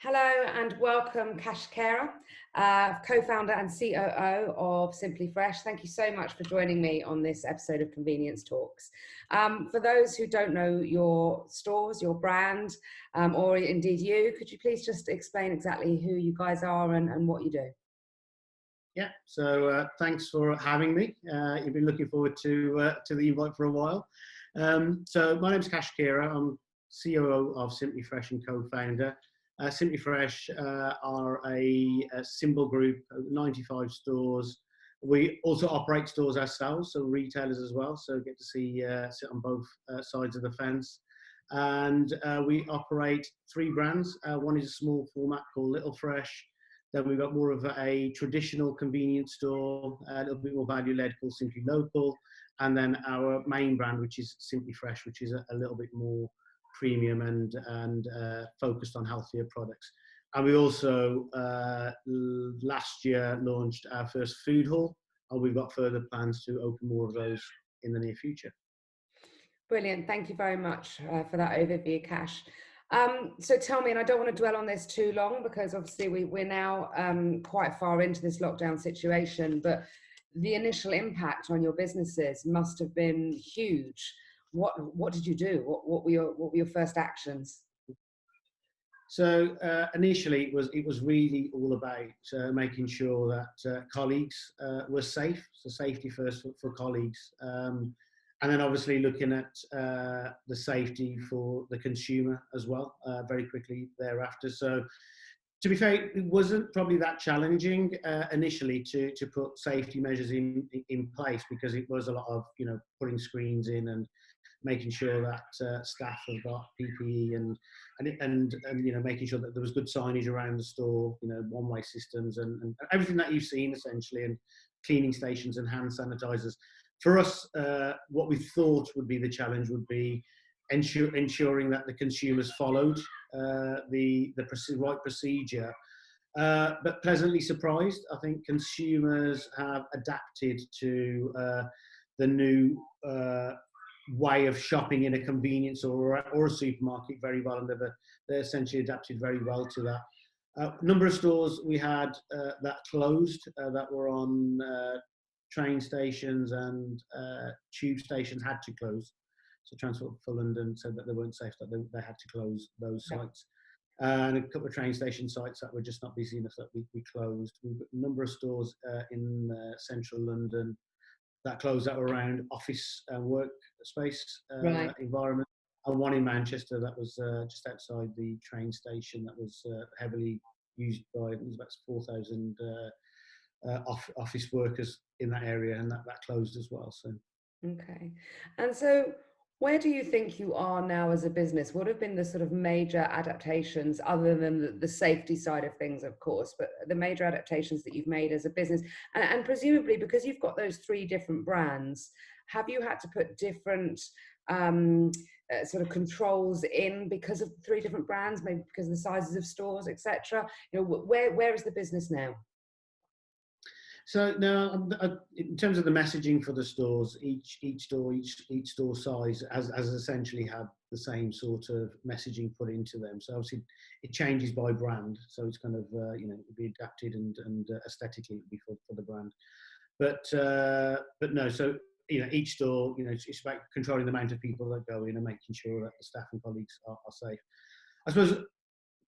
Hello and welcome, Kash Khera, co-founder and COO of Simply Fresh. Thank you so much for joining me on this episode of Convenience Talks. For those who don't know your stores, your brand, or indeed you, could you please just explain exactly who you guys are and what you do? Yeah, so thanks for having me. You've been looking forward to the invite for a while. So my name's Kash Khera. I'm COO of Simply Fresh and co-founder. Simply Fresh are a symbol group, 95 stores. We also operate stores ourselves, so retailers as well. So get to see sit on both sides of the fence. And we operate three brands. One is a small format called Little Fresh. Then we've got more of a traditional convenience store, a little bit more value-led called Simply Local. And then our main brand, which is Simply Fresh, which is a little bit more premium and focused on healthier products. And we also last year launched our first food hall, and we've got further plans to open more of those in the near future. Brilliant. Thank you very much for that overview, Kash. So tell me, and I don't want to dwell on this too long because obviously we're now quite far into this lockdown situation, but the initial impact on your businesses must have been huge. What did you do? What were your first actions? So initially, it was really all about making sure that colleagues were safe. So safety first for colleagues, and then obviously looking at the safety for the consumer as well. Very quickly thereafter. So to be fair, it wasn't probably that challenging initially to put safety measures in place, because it was a lot of putting screens in and making sure that staff have got PPE and making sure that there was good signage around the store, one-way systems and everything that you've seen essentially, and cleaning stations and hand sanitizers. For us, what we thought would be the challenge would be ensuring that the consumers followed the right procedure. But pleasantly surprised, I think consumers have adapted to the new way of shopping in a convenience or a supermarket very well, and they essentially adapted very well to that. Number of stores we had that closed, that were on train stations and tube stations had to close. So Transport for London said that they weren't safe, that they had to close those sites. And a couple of train station sites that were just not busy enough that we closed. We've got a number of stores in central London that closed out around office and workspace environment, and one in Manchester that was just outside the train station that was heavily used by, it was about 4,000 office workers in that area, and that closed as well. So okay, and so where do you think you are now as a business? What have been the sort of major adaptations, other than the safety side of things, of course, but the major adaptations that you've made as a business? And presumably, because you've got those three different brands, have you had to put different sort of controls in because of the three different brands, maybe because of the sizes of stores, etc.? Where is the business now? So now, in terms of the messaging for the stores, each store size has essentially had the same sort of messaging put into them. So obviously, it changes by brand. So it's kind of be adapted and aesthetically be for the brand. But no. So each store, it's about controlling the amount of people that go in and making sure that the staff and colleagues are safe. I suppose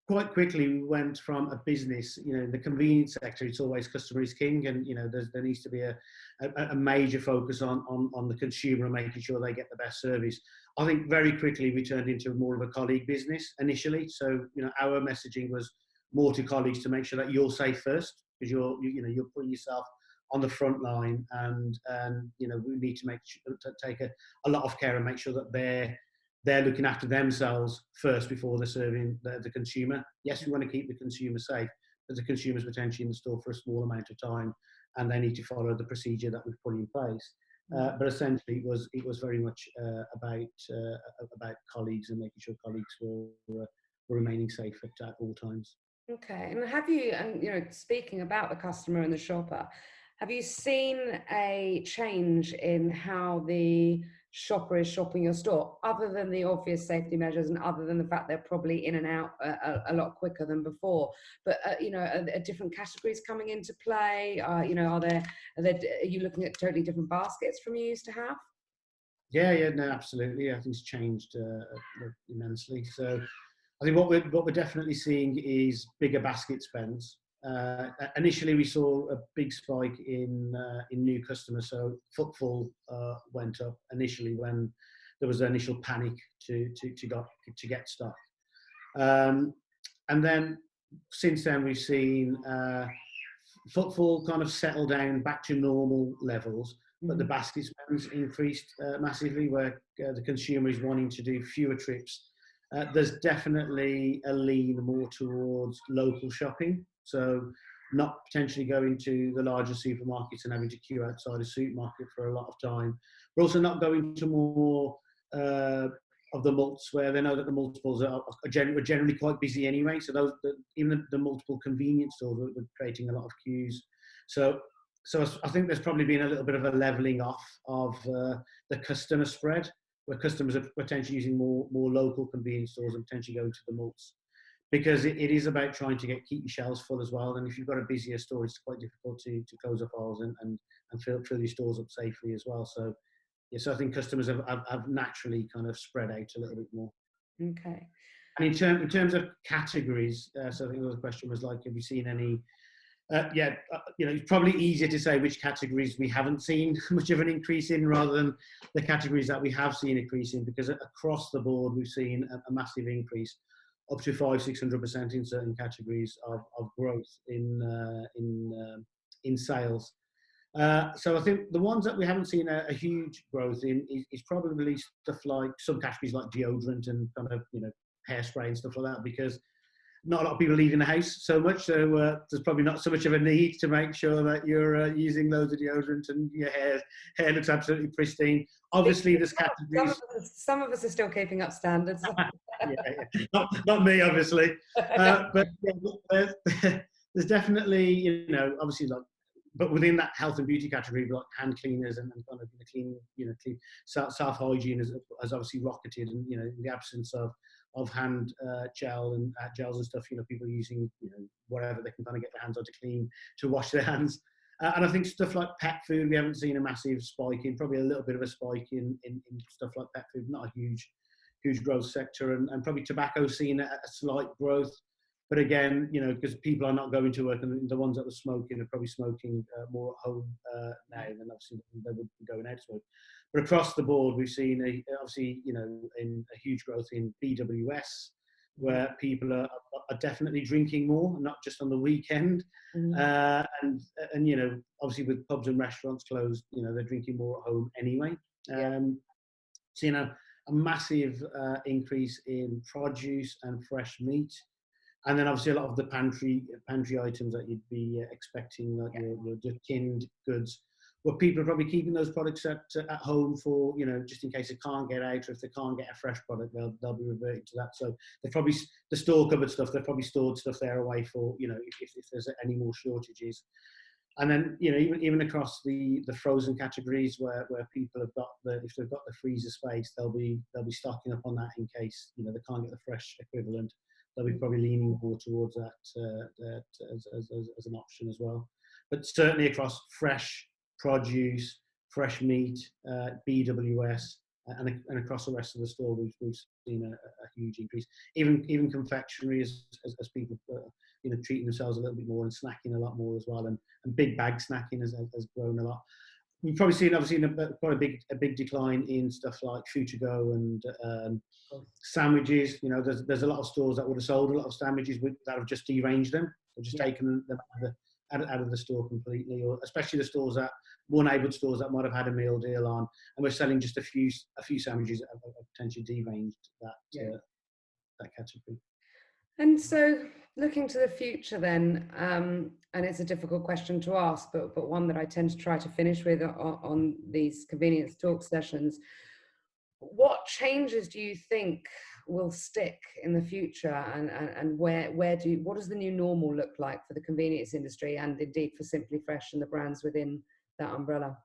quite quickly we went from a business, in the convenience sector, it's always customer is king, and there needs to be a major focus on the consumer and making sure they get the best service. I think very quickly we turned into more of a colleague business initially. So our messaging was more to colleagues to make sure that you're safe first, because you're putting yourself on the front line, and we need to take a lot of care and make sure that they're looking after themselves first before they're serving the consumer. Yes, we want to keep the consumer safe, but the consumer's potentially in the store for a small amount of time, and they need to follow the procedure that we've put in place. But essentially, it was very much about colleagues and making sure colleagues were remaining safe at all times. Okay, and have you, and speaking about the customer and the shopper, have you seen a change in how the shopper is shopping your store, other than the obvious safety measures and other than the fact they're probably in and out a lot quicker than before. But you know, are different categories coming into play? You know, are you looking at totally different baskets from you used to have? Yeah, no, absolutely. I think it's changed immensely. So I think what we're definitely seeing is bigger basket spends. Initially, we saw a big spike in new customers, so footfall went up initially when there was an initial panic to get stock, and then since then we've seen footfall kind of settle down back to normal levels, but the basket spends increased massively, where the consumer is wanting to do fewer trips. There's definitely a lean more towards local shopping, so not potentially going to the larger supermarkets and having to queue outside a supermarket for a lot of time. We're also not going to more of the mults, where they know that the multiples are generally quite busy anyway. So even the multiple convenience stores were creating a lot of queues. So I think there's probably been a little bit of a leveling off of the customer spread, where customers are potentially using more local convenience stores and potentially going to the mults, because it is about trying to keep your shelves full as well. And if you've got a busier store, it's quite difficult to close up aisles and fill your stores up safely as well. So yeah, so I think customers have naturally kind of spread out a little bit more. Okay. And in terms of categories, so I think the other question was like, have you seen any? You know, it's probably easier to say which categories we haven't seen much of an increase in, rather than the categories that we have seen increase in, because across the board we've seen a massive increase, up to 500-600% in certain categories of growth in sales. So I think the ones that we haven't seen a huge growth in is probably stuff like subcategories like deodorant and kind of, you know, hairspray and stuff like that, because not a lot of people leaving the house so much, so there's probably not so much of a need to make sure that you're using loads of deodorant and your hair looks absolutely pristine. Obviously, there's categories. Some of us are still keeping up standards. Yeah. Not me, obviously, but yeah, there's definitely, you know, obviously, like, but within that health and beauty category, like hand cleaners and kind of clean self hygiene has obviously rocketed, and you know, in the absence of hand gel and gels and stuff, you know, people are using, you know, whatever they can kind of get their hands on to wash their hands. And I think stuff like pet food, we haven't seen a massive spike in, probably a little bit of a spike in stuff like pet food, not a huge growth sector, and probably tobacco seen a slight growth. But again, you know, because people are not going to work, and the ones that were smoking are probably smoking more at home now than obviously they would be going out to smoke. But across the board, we've seen obviously, you know, in a huge growth in BWS, where people are definitely drinking more, not just on the weekend. And you know, obviously with pubs and restaurants closed, you know, they're drinking more at home anyway. So, you know, a massive increase in produce and fresh meat. And then obviously a lot of the pantry items that you'd be expecting, like your tinned goods, where people are probably keeping those products at home for, you know, just in case they can't get out, or if they can't get a fresh product, they'll be reverting to that. So they're probably the store cupboard stuff. They've probably stored stuff there away for, you know, if there's any more shortages. And then, you know, even across the frozen categories, where people have got if they've got the freezer space, they'll be stocking up on that in case, you know, they can't get the fresh equivalent. They'll be probably leaning more towards that as an option as well. But certainly across fresh produce, fresh meat, BWS, and across the rest of the store, we've seen a huge increase. Even confectionery, as people you know, treating themselves a little bit more and snacking a lot more as well, and big bag snacking has grown a lot. We've probably seen quite a big decline in stuff like food to go and sandwiches. You know, there's a lot of stores that would have sold a lot of sandwiches that have just deranged them, or just taken them out of the store completely, or especially the stores more neighbourhood stores that might have had a meal deal on, and we're selling just a few sandwiches that have potentially deranged that category. And so, looking to the future then, and it's a difficult question to ask, but one that I tend to try to finish with on these convenience talk sessions. What changes do you think will stick in the future, and what does the new normal look like for the convenience industry, and indeed for Simply Fresh and the brands within that umbrella?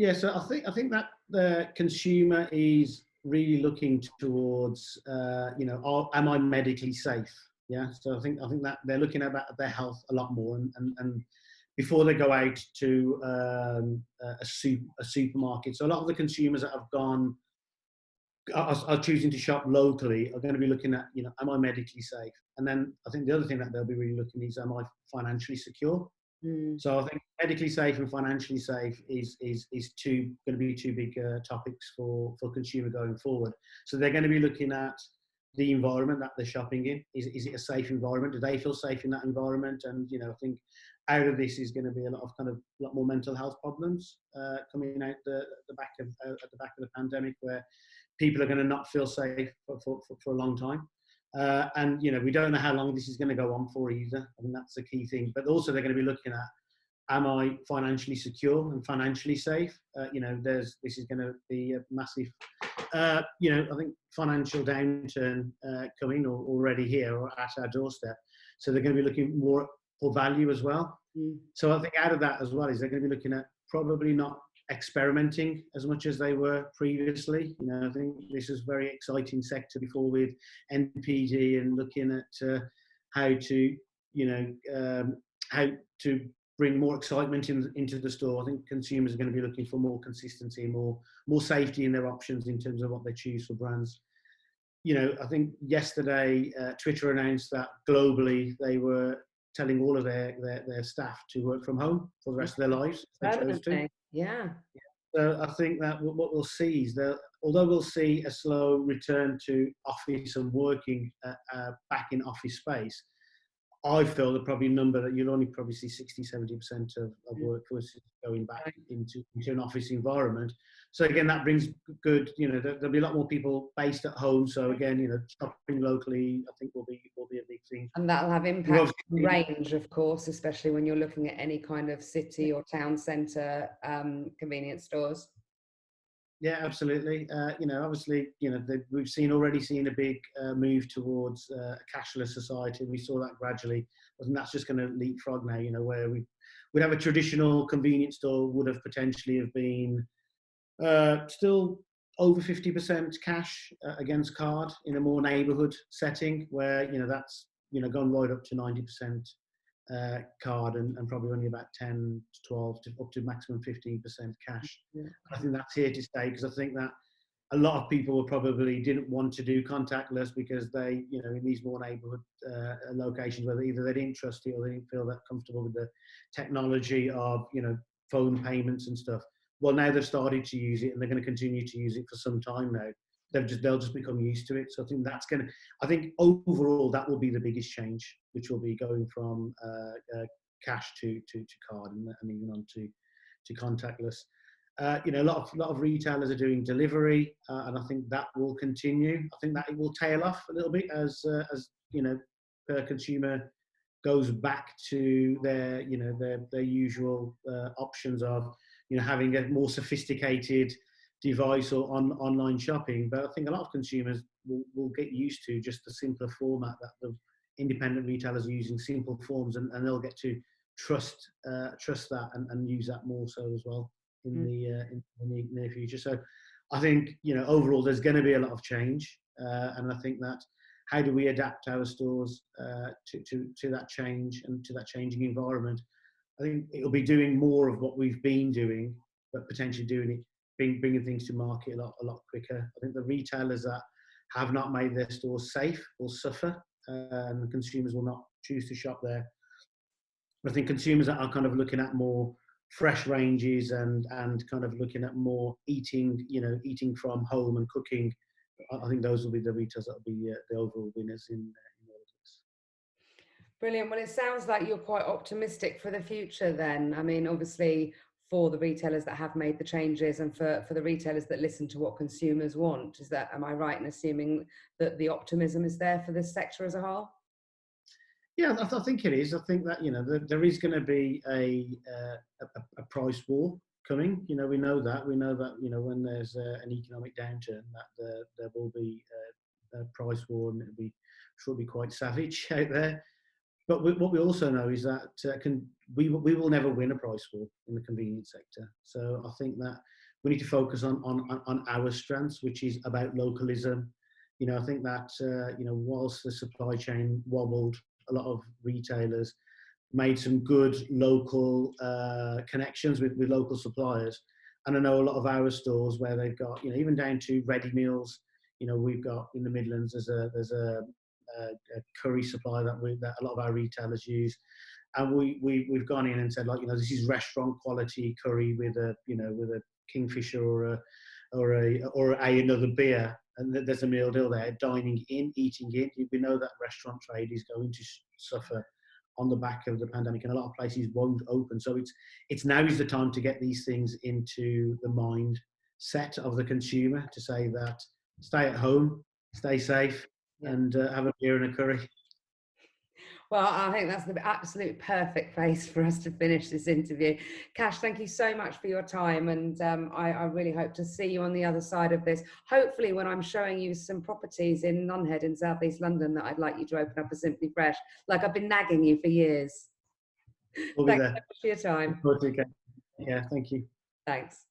Yeah, so I think that the consumer is really looking towards, am I medically safe? Yeah, so I think that they're looking at their health a lot more, and before they go out to a supermarket. So a lot of the consumers that have gone are choosing to shop locally are going to be looking at, am I medically safe? And then I think the other thing that they'll be really looking is, am I financially secure? Mm. So I think medically safe and financially safe is going to be two big topics for consumer going forward. So they're going to be looking at the environment that they're shopping in. Is it a safe environment? Do they feel safe in that environment? And I think out of this is going to be a lot more mental health problems coming out the back of at the back of the pandemic, where people are going to not feel safe for a long time. And we don't know how long this is going to go on for either. I mean, that's the key thing. But also they're going to be looking at, am I financially secure and financially safe? This is going to be a massive, I think financial downturn coming or already here or at our doorstep. So they're going to be looking more for value as well. Mm. So I think out of that as well is they're going to be looking at probably not experimenting as much as they were previously. I think this is a very exciting sector before with NPD and looking at how to, how to bring more excitement into the store. I think consumers are going to be looking for more consistency, more safety in their options in terms of what they choose for brands. I think yesterday Twitter announced that globally they were telling all of their staff to work from home for the rest of their lives if they chose to. Yeah. So I think that what we'll see is that although we'll see a slow return to office and working back in office space, I feel the probably number that you'll only probably see 60-70% of workforce going back into an office environment. So again, that brings good, there'll be a lot more people based at home. So again, shopping locally, I think will be a big thing. And that'll have impact on range, of course, especially when you're looking at any kind of city or town centre convenience stores. Yeah, absolutely. Obviously, we've already seen a big move towards a cashless society. We saw that gradually, and that's just going to leapfrog now. Where we'd have a traditional convenience store would have potentially have been still over 50% cash against card in a more neighbourhood setting, where that's gone right up to 90%. Card and probably only about 10 to 12 to up to maximum 15% cash. Yeah. I think that's here to stay, because I think that a lot of people probably didn't want to do contactless because they, in these more neighbourhood locations, whether either they didn't trust it or they didn't feel that comfortable with the technology of, phone payments and stuff. Well, now they've started to use it and they're going to continue to use it for some time now. They'll just become used to it. So I think I think overall that will be the biggest change, which will be going from cash to card and even on to contactless. A lot of retailers are doing delivery, and I think that will continue. I think that it will tail off a little bit as per consumer goes back to their usual options of having a more sophisticated device or online shopping. But I think a lot of consumers will get used to just the simpler format that the independent retailers are using, simple forms, and they'll get to trust that and use that more so as well in the near future. So I think overall there's going to be a lot of change, and I think that how do we adapt our stores to that change and to that changing environment? I think it'll be doing more of what we've been doing, but potentially bringing things to market a lot quicker. I think the retailers that have not made their stores safe will suffer, and consumers will not choose to shop there. I think consumers that are kind of looking at more fresh ranges and kind of looking at more eating from home and cooking, I think those will be the retailers that will be the overall winners in all of this. Brilliant. Well, it sounds like you're quite optimistic for the future then. I mean, obviously, for the retailers that have made the changes and for the retailers that listen to what consumers want, am I right in assuming that the optimism is there for this sector as a whole? Yeah, I think it is. I think that there is going to be a price war coming. We know that when there's an economic downturn, that there will be a price war, and it'll be quite savage out there. But what we also know is that we will never win a price war in the convenience sector. So I think that we need to focus on our strengths, which is about localism. I think that whilst the supply chain wobbled, a lot of retailers made some good local connections with local suppliers. And I know a lot of our stores where they've got, even down to ready meals. We've got in the Midlands, there's a curry supply that a lot of our retailers use, and we've gone in and said, like, this is restaurant quality curry with a kingfisher or another beer, and there's a meal deal there. Dining in, eating in. We know that restaurant trade is going to suffer on the back of the pandemic, and a lot of places won't open. So it's now is the time to get these things into the mindset of the consumer, to say that stay at home, stay safe, and have a beer and a curry. Well, I think that's the absolute perfect place for us to finish this interview. Kash, thank you so much for your time, and I really hope to see you on the other side of this. Hopefully when I'm showing you some properties in Nunhead in South East London that I'd like you to open up as Simply Fresh, like I've been nagging you for years. We'll be Thanks there. so much for your time. Yeah, thank you. Thanks.